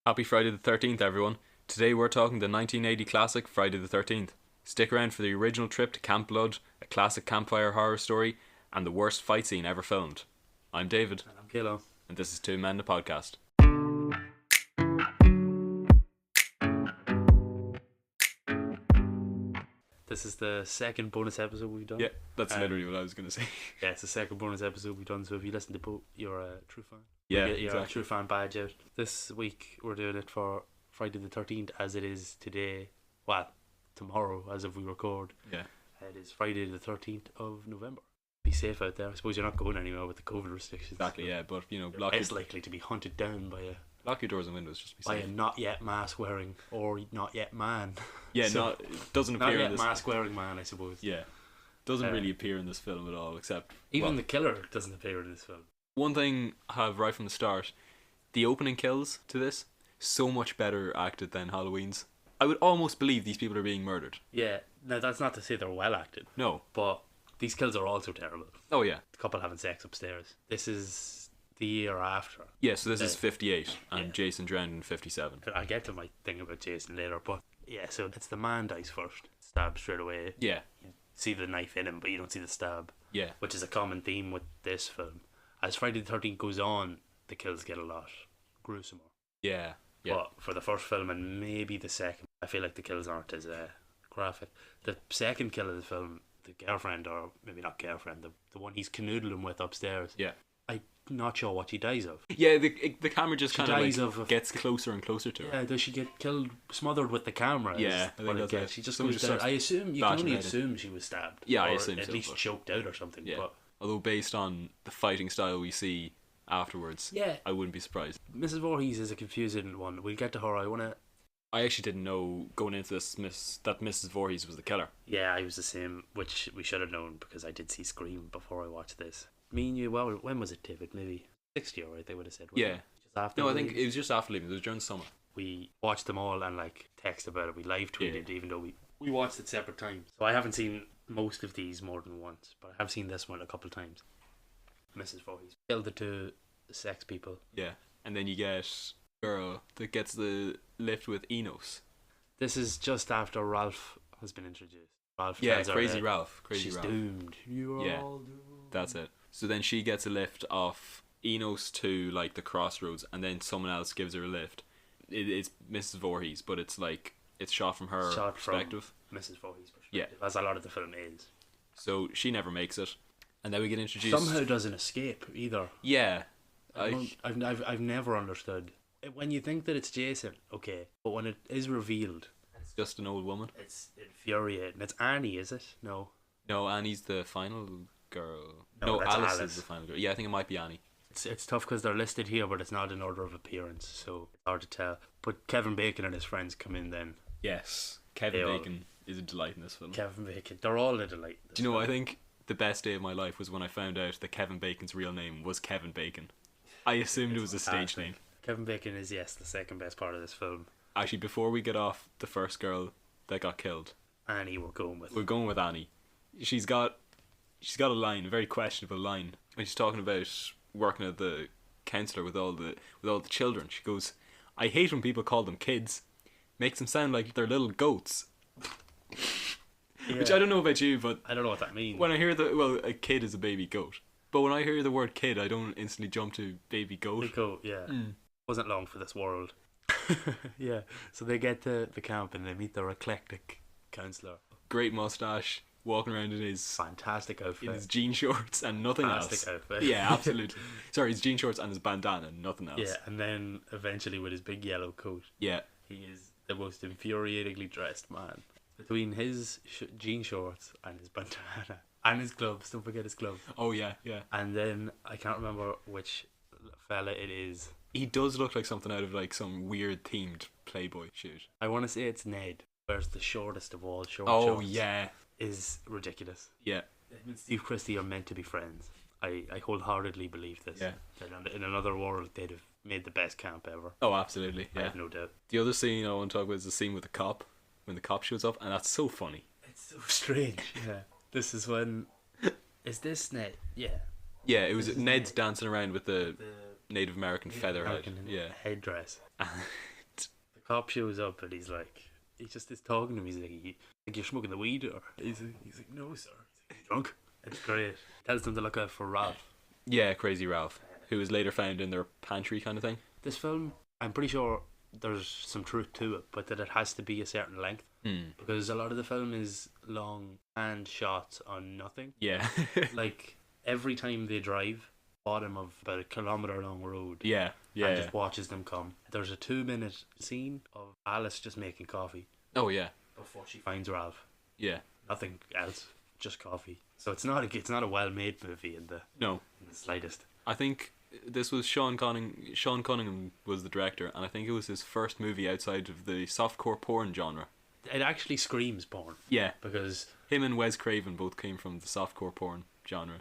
Happy Friday the 13th, everyone. Today we're talking the 1980 classic Friday the 13th. Stick around for the original trip to Camp Blood, a classic campfire horror story, and the worst fight scene ever filmed. I'm David. And I'm Kilo. And this is Two Men the Podcast. This is the second bonus episode we've done. Yeah, that's literally what I was going to say. Yeah, it's the second bonus episode we've done, so if you listen to both, you're a true fan. Yeah, you get your exactly. true fan badge out. This week we're doing it for Friday the 13th as it is today. Well, tomorrow as if we record. Yeah. It is Friday the 13th of November. Be safe out there. I suppose you're not going anywhere with the COVID restrictions. Exactly, yeah, but It's likely to be hunted down by lock your doors and windows, just be a safe. not yet mask wearing or not yet man. Yeah, So, it doesn't not appear yet in this. mask wearing man, I suppose. Yeah, doesn't really appear in this film at all, except Even the killer doesn't appear in this film. one thing I have right from the start: the opening kills to this so much better acted than Halloween's. I would almost believe these people are being murdered. Yeah, now that's not to say they're well acted, No. but these kills are also terrible. Oh yeah. The couple having sex upstairs. This is the year after. Yeah, so this is 58 and yeah. Jason drowned in 57. I'll get to my thing about Jason later, but yeah, so it's the man dies first. Stabbed straight away. Yeah. You see the knife in him, but you don't see the stab. Yeah. Which is a common theme with this film. As Friday the 13th goes on, the kills get a lot gruesomer. Yeah. Yeah. But for the first film and maybe the second, I feel like the kills aren't as graphic. The second kill of the film, the girlfriend, or maybe not girlfriend, the one he's canoodling with upstairs. Yeah. I'm not sure what she dies of. Yeah, the camera just She kind dies of of- gets closer and closer to her. Yeah, does she get killed, smothered with the camera? is Yeah, I think what that's gets. it. She just Someone goes just down. starts I assume you can bashing only her head in. assume she was stabbed. Yeah, I or assume at so, least but- choked out or something. Yeah. But Although based on the fighting style we see afterwards, yeah, I wouldn't be surprised. Mrs. Voorhees is a confusing one. We'll get to her. I actually didn't know going into this that Mrs. Voorhees was the killer. Yeah, I was the same, which we should have known because I did see Scream before I watched this. Me and you, well, when was it, David? Maybe 60 right? They would have said. wasn't Yeah. it? Just after. No, I think it was just after leaving. It was during the summer. We watched them all and text about it. We live tweeted even though we watched it separate times. So I haven't seen most of these more than once, but I have seen this one a couple of times. Mrs. Voorhees killed the two sex people. Yeah. And then you get a girl that gets the lift with Enos. This is just after Ralph has been introduced. Ralph Yeah, tells her Crazy that Ralph. Crazy she's Ralph. doomed. You are Yeah. all doomed. That's it. So then she gets a lift off Enos to the crossroads, and then someone else gives her a lift. It's Mrs. Voorhees, but it's shot from her Shot from perspective. Mrs. Voorhees' perspective, Yeah. as a lot of the film is. So she never makes it, and then we get introduced. Somehow doesn't escape either. Yeah. I've never understood. When you think that it's Jason, okay, but when it is revealed, It's just an old woman. it's infuriating. It's Annie, is it? No. No, Annie's the final girl. No, that's Alice Alice. is the final girl. Yeah, I think it might be Annie. It's tough because they're listed here, but it's not in order of appearance, so it's hard to tell. But Kevin Bacon and his friends come in then. Yes. Kevin They all- Bacon is a delight in this film. Kevin Bacon, they're all a delight. Do you know what I think? The best day of my life was when I found out that Kevin Bacon's real name was Kevin Bacon. I assumed it was a stage name. Kevin Bacon is, yes, the second best part of this film. Actually, before we get off the first girl that got killed, Annie, we're going with. we're going with Annie. She's got a line, a very questionable line, when she's talking about working at the counsellor with all the children. She goes, "I hate when people call them kids. Makes them sound like they're little goats." Which I don't know about you, but I don't know what that means. when I hear a kid is a baby goat. But when I hear the word kid, I don't instantly jump to baby goat. Goat, yeah. Wasn't long for this world. Yeah. So they get to the camp and they meet their eclectic counsellor. Great mustache, walking around in his Fantastic outfit. jean shorts and nothing Fantastic else. outfit. Yeah, absolutely. Sorry, his jean shorts and his bandana and nothing else. Yeah, and then eventually with his big yellow coat, Yeah. he is the most infuriatingly dressed man. Between his jean shorts and his bandana and his gloves, don't forget his gloves. Oh yeah, yeah. And then I can't remember which fella it is. He does look like something out of some weird themed Playboy shoot. I want to say it's Ned. Where's the shortest of all short Oh shorts yeah, is ridiculous. yeah. Him and Steve Christy are meant to be friends. I wholeheartedly believe this. Yeah. That in another world they'd have made the best camp ever. Oh, absolutely. I Yeah. have no doubt. The other scene I want to talk about is the scene with the cop when the cop shows up, and that's so funny. It's so strange. Yeah. This is when. Is this Ned? Yeah. Yeah, it was This is Ned's dancing around with the The Native American feather head. American Yeah. headdress. Cop shows up and he's just is talking to him. He's like, think you're smoking the weed? Or he's like, no, sir. He's like, drunk. It's great. Tells them to look out for Ralph. Yeah, Crazy Ralph, who was later found in their pantry kind of thing. This film, I'm pretty sure there's some truth to it, but that it has to be a certain length. Because a lot of the film is long and shots on nothing. Yeah. Like, every time they drive, bottom of about a kilometre long road. Yeah. And just watches them come. There's a 2-minute scene of Alice just making coffee. Oh, yeah. Before she finds Ralph. Yeah. Nothing else, just coffee. So it's not a well-made movie in the slightest. I think this was Sean Cunningham was the director, and I think it was his first movie outside of the softcore porn genre. It actually screams porn. Yeah, because him and Wes Craven both came from the softcore porn genre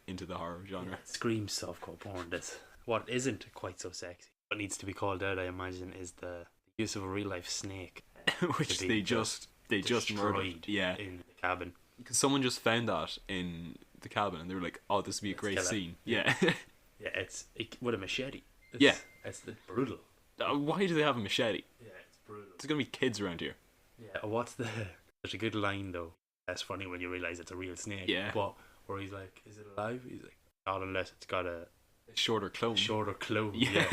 into the horror genre. It screams softcore porn. That's what isn't quite so sexy. What needs to be called out, I imagine, is the use of a real life snake, which they just murdered. Yeah, in the cabin. Because someone just found that in the cabin, and they were like, "Oh, this would be a great scene." Yeah. Yeah, it's with a machete. It's brutal. Why do they have a machete? Yeah, it's brutal. There's gonna be kids around here. Yeah, there's a good line though. That's funny when you realise it's a real snake. Yeah. But where he's like, is it alive? He's like, not unless it's got a shorter clone. Yeah.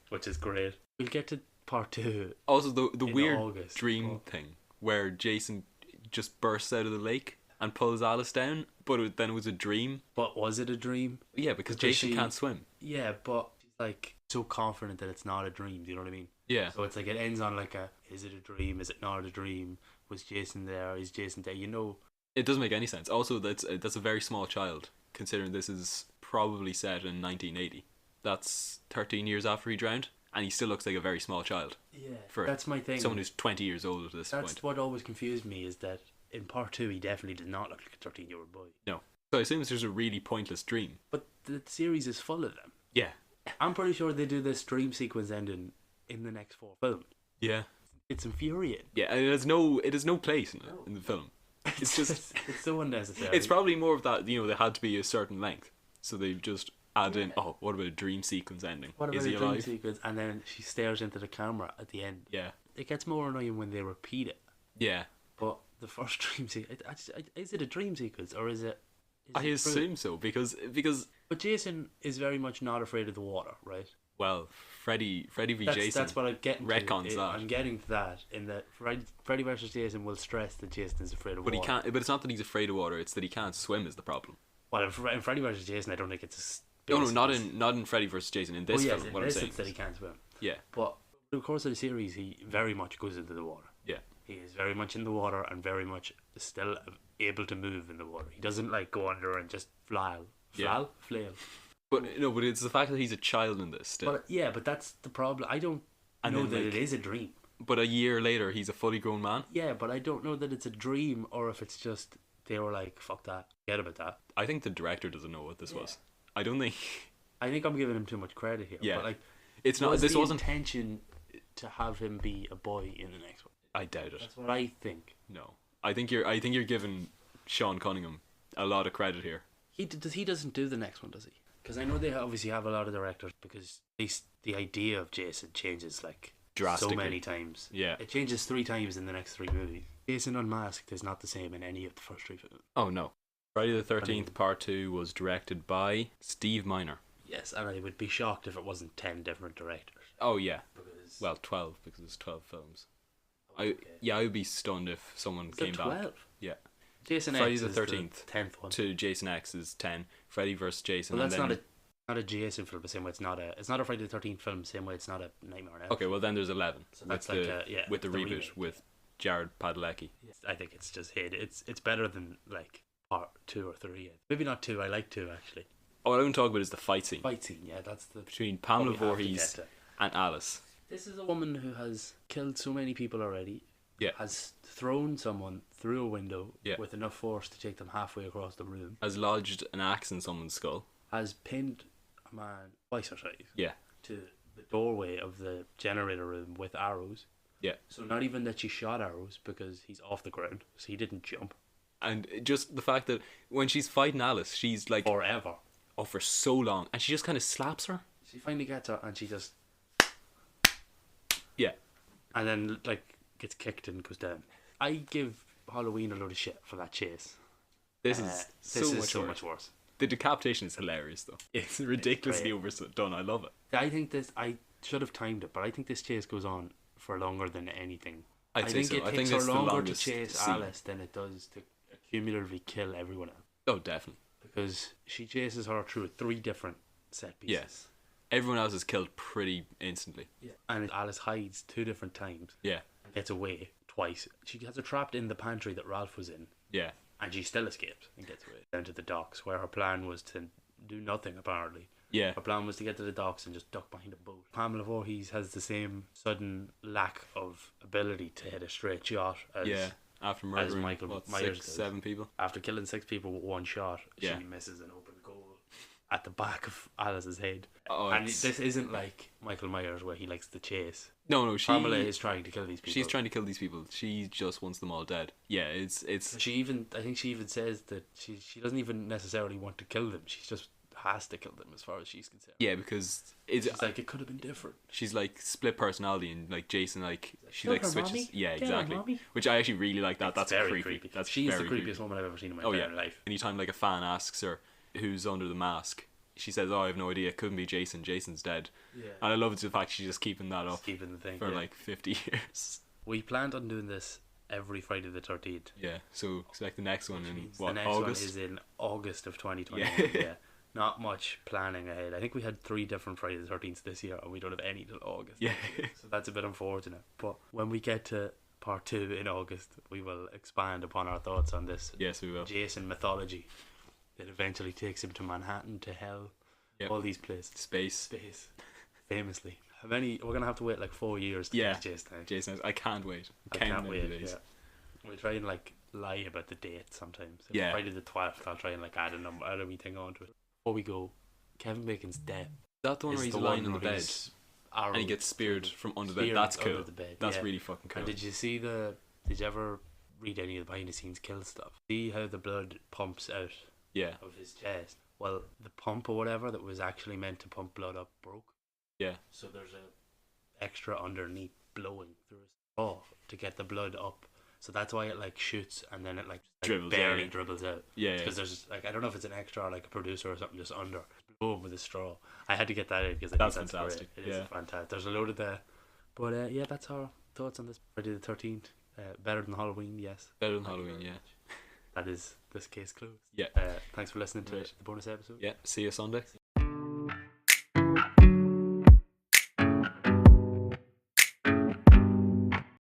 Which is great. We'll get to part 2. Also, the weird August. dream thing where Jason just bursts out of the lake and pulls Alice down, but then it was a dream. But was it a dream? Yeah, because Jason can't swim. Yeah, but she's like so confident that it's not a dream. Do you know what I mean? Yeah. So it's like it ends on like is it a dream? Is it not a dream? Was Jason there? Is Jason there? You know. It doesn't make any sense. Also, that's a very small child, considering this is probably set in 1980. That's 13 years after he drowned, and he still looks like a very small child. Yeah, that's my thing. Someone who's 20 years old at this point. That's what always confused me, is that in part 2 he definitely did not look like a 13-year-old boy. No. So I assume it's just a really pointless dream. But the series is full of them. Yeah. I'm pretty sure they do this dream sequence ending in the next 4 films. Yeah. It's infuriating. Yeah, and it has no place in the film. It's just it's so unnecessary. It's probably more of that, they had to be a certain length, so they've just added in. Oh, what about a dream sequence ending? What about Is he a dream alive? sequence? And then she stares into the camera at the end. Yeah. It gets more annoying when they repeat it. Yeah. But the first dream sequence, is it a dream sequence or is it? I assume so because. But Jason is very much not afraid of the water, right? Well, Freddy v. Jason. That's what I'm getting to. Retcons that. I'm getting to that in that Freddy versus Jason will stress that Jason is afraid of water. But he can't. But it's not that he's afraid of water. It's that he can't swim is the problem. Well, in Freddy versus Jason, I don't think it's. No, not in Freddy versus Jason. In this film, what I'm saying is that he can't swim. Yeah. But in the course of the series, he very much goes into the water. Yeah. He is very much in the water and very much still able to move in the water. He doesn't like go under and just flail. But it's the fact that he's a child in this still. But that's the problem. I don't know that it is a dream. But a year later, he's a fully grown man. Yeah, but I don't know that it's a dream or if it's just they were like, fuck that, forget about that. I think the director doesn't know what this was. I don't think. I think I'm giving him too much credit here. Yeah, but like, it's not. This wasn't intention to have him be a boy in the next one. I doubt it. That's what I think. No, I think you're giving Sean Cunningham a lot of credit here. He doesn't do the next one, does he? Because I know they obviously have a lot of directors, because at least the idea of Jason changes like drastically so many times. Yeah, it changes 3 times in the next 3 movies. Jason Unmasked is not the same in any of the first 3 films. Oh no. Friday the 13th Part 2 was directed by Steve Miner. Yes, and I would be shocked if it wasn't 10 different directors. Oh yeah, 12 because it's 12 films. I would be stunned if someone came 12? back. Yeah. Jason Friday X the is 13th the 10th one. to Jason X is 10. Freddy vs Jason. Well, that's not a Jason film the same way it's not a Friday the 13th film the same way it's not a Nightmare on Elm. Okay, well then there's 11. So that's with the reboot remake. with Jared Padalecki. I think it's just hit. It's better than like part 2 or 3. Maybe not 2. I like 2 actually. Oh, what I want to talk about is the fight scene. Yeah, that's the between Pamela Voorhees and Alice. This is a woman who has killed so many people already. Yeah. Has thrown someone through a window Yeah. with enough force to take them halfway across the room. Has lodged an axe in someone's skull. Has pinned a man twice or thrice. Yeah. To the doorway of the generator room with arrows. Yeah. So not even that she shot arrows, because he's off the ground, so he didn't jump. And just the fact that when she's fighting Alice, she's like forever. Oh, for so long, and she just kind of slaps her. She finally gets her, and she just. Yeah. and then like gets kicked and goes down. I give Halloween a load of shit for that chase. This is so much worse. The decapitation is hilarious though. It's ridiculously overdone. I love it. I should have timed it, but I think this chase goes on for longer than anything. I think it I takes think her it's the longer to longest chase scene. Alice than it does to cumulatively kill everyone else. Oh, definitely. Because she chases her through 3 different set pieces. Yes. Everyone else is killed pretty instantly. Yeah. And Alice hides 2 different times. Yeah. And gets away twice. She has her trapped in the pantry that Ralph was in. Yeah. And she still escapes and gets away down to the docks, where her plan was to do nothing, apparently. Yeah. Her plan was to get to the docks and just duck behind a boat. Pamela Voorhees has the same sudden lack of ability to hit a straight shot as After murdering Michael Myers 6, does. 7 people. After killing 6 people with 1 shot, Yeah. she misses an open goal at the back of Alice's head. Oh, and this isn't like Michael Myers where he likes to chase. No, Pamela is trying to kill these people. She's trying to kill these people. She just wants them all dead. Yeah, it's. I think she even says that she doesn't even necessarily want to kill them. She just has to kill them as far as she's concerned. Yeah, because it's like it could have been different. She's like split personality, and like Jason, like she Kill like her, switches. mommy. Yeah, Kill her, exactly. mommy. Which I actually really like. That's very creepy. That's she's the very creepiest creepy. woman I've ever seen in my entire life. Anytime like a fan asks her who's under the mask, she says, "Oh, I have no idea. It couldn't be Jason. Jason's dead." Yeah. And I love the fact she's just keeping that up Keeping the thing for like 50 years. We planned on doing this every Friday the 13th. Yeah. So expect the next one in The next August? one is in August of 2020. Yeah. Yeah. Not much planning ahead. I think we had 3 different Friday the 13th this year, and we don't have any till August. Yeah. So that's a bit unfortunate. But when we get to part 2 in August, we will expand upon our thoughts on this Yes, we will. Jason mythology that eventually takes him to Manhattan, to hell, Yep. all these places. Space. Famously. We're going to have to wait like 4 years to Yeah. get to Jason. Jason, I can't wait. I can't wait. Yeah. We'll try and like lie about the date sometimes. If Yeah. Friday the 12th, I'll try and like add a wee thing onto it. Before we go, Kevin Bacon's death. That the one where he's lying on the bed and he Arrowed gets speared from under the speared bed. That's under cool. the bed, That's yeah. really fucking cool. And did you ever read any of the behind the scenes kill stuff? See how the blood pumps out Yeah. of his chest? Well, the pump or whatever that was actually meant to pump blood up broke. Yeah. So there's a extra underneath blowing through a straw to get the blood up. So that's why it like shoots and then it like Dribbles barely out. dribbles out. Yeah. Because there's like, I don't know if it's an extra or like a producer or something just under blow with a straw. I had to get that in because That's that's fantastic. Great. It is Yeah. fantastic. There's a load of there. But yeah, that's our thoughts on this Friday the 13th. Better than Halloween, yes. Better than Halloween, yeah. That is this case closed. Yeah. Thanks for listening to the bonus episode. Yeah. See you Sunday.